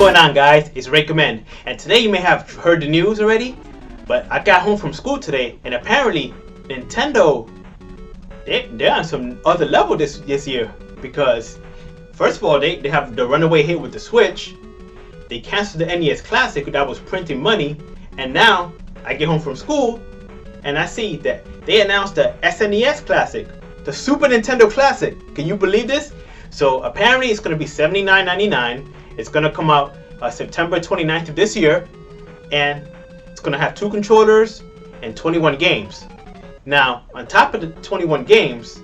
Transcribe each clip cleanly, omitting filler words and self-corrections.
going on, guys? It's Recommend, and today you may have heard the news already, but I got home from school today, and apparently Nintendo, they're on some other level this year, because first of all, they have the runaway hit with the Switch. They canceled the NES Classic that was printing money, and now I get home from school and I see that they announced the SNES Classic, the Super Nintendo Classic. Can you believe this? So apparently it's going to be $79.99. It's going to come out September 29th of this year, and it's going to have 2 controllers and 21 games. Now, on top of the 21 games,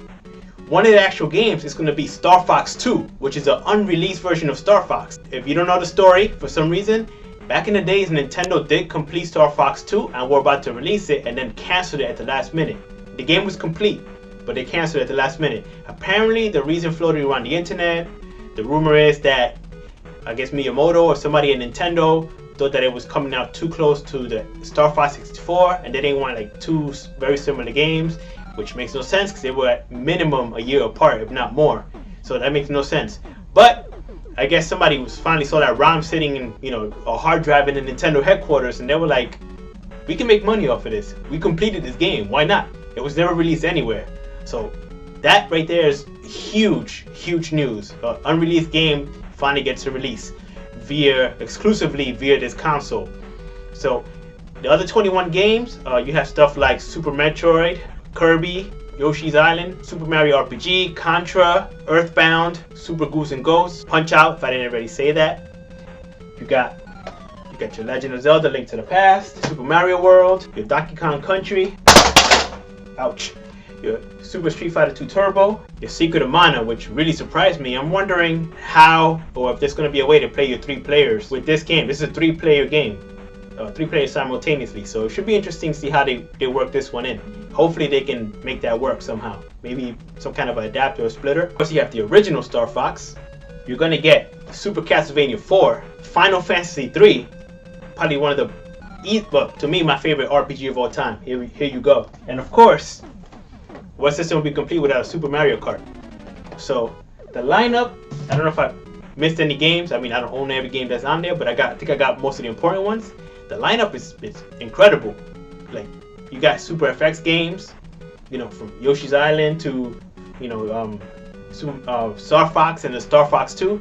one of the actual games is going to be Starfox 2, which is an unreleased version of Starfox. If you don't know the story, for some reason, back in the days, Nintendo did complete Starfox 2 and were about to release it and then canceled it at the last minute. The game was complete, but they canceled it at the last minute. Apparently, the reason floating around the internet, the rumor is that, I guess Miyamoto or somebody at Nintendo thought that it was coming out too close to the Star Fox 64, and they didn't want like 2 very similar games, which makes no sense because they were at minimum a year apart, if not more. So that makes no sense. But I guess somebody finally saw that ROM sitting in, a hard drive in the Nintendo headquarters, and they were like, we can make money off of this. We completed this game. Why not? It was never released anywhere. So that right there is huge, huge news. Unreleased game finally gets a release exclusively via this console. So the other 21 games, you have stuff like Super Metroid, Kirby, Yoshi's Island, Super Mario RPG, Contra, Earthbound, Super Goose and Ghosts, Punch Out, if I didn't already say that. You got your Legend of Zelda: Link to the Past, Super Mario World, your Donkey Kong Country, ouch, your Super Street Fighter 2 Turbo, your Secret of Mana, which really surprised me. I'm wondering how, or if there's going to be a way to play your 3 players with this game. This is a 3-player game, 3 players simultaneously, so it should be interesting to see how they work this one in. Hopefully they can make that work somehow. Maybe some kind of an adapter or splitter. Of course, you have the original Star Fox. You're going to get Super Castlevania 4, Final Fantasy 3, probably one of the, well, to me, my favorite RPG of all time. Here you go. And of course, what system would be complete without a Super Mario Kart? So the lineup, I don't know if I missed any games. I mean, I don't own every game that's on there, but I think I got most of the important ones. The lineup is incredible. Like, you got Super FX games, from Yoshi's Island to, Star Fox and the Star Fox 2.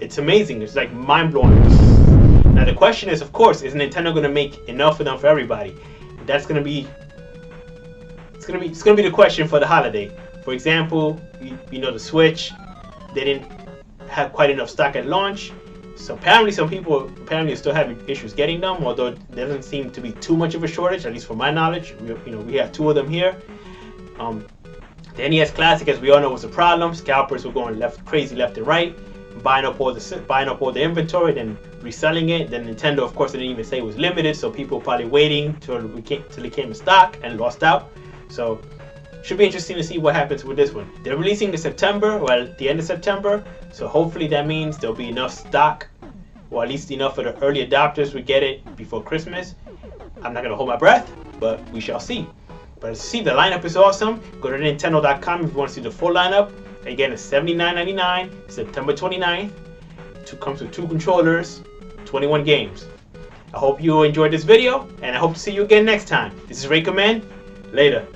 It's amazing. It's like mind-blowing. Now the question is, of course, is Nintendo going to make enough of them for everybody? That's going to be it's going to be the question for the holiday. For example, the Switch, they didn't have quite enough stock at launch. So apparently some people are still having issues getting them, although there doesn't seem to be too much of a shortage, at least from my knowledge. We have 2 of them here. The NES Classic, as we all know, was a problem. Scalpers were going crazy left and right, buying up all the inventory, then reselling it. Then Nintendo, of course, didn't even say it was limited, so people probably waiting till it came in stock and lost out. So should be interesting to see what happens with this one. They're releasing in September, or at the end of September, so hopefully that means there'll be enough stock, or at least enough for the early adopters would get it before Christmas. I'm not gonna hold my breath, but we shall see. But see, the lineup is awesome. Go to Nintendo.com if you want to see the full lineup. Again, it's $79.99, September 29th. Comes with 2 controllers, 21 games. I hope you enjoyed this video, and I hope to see you again next time. This is Recommend. Later.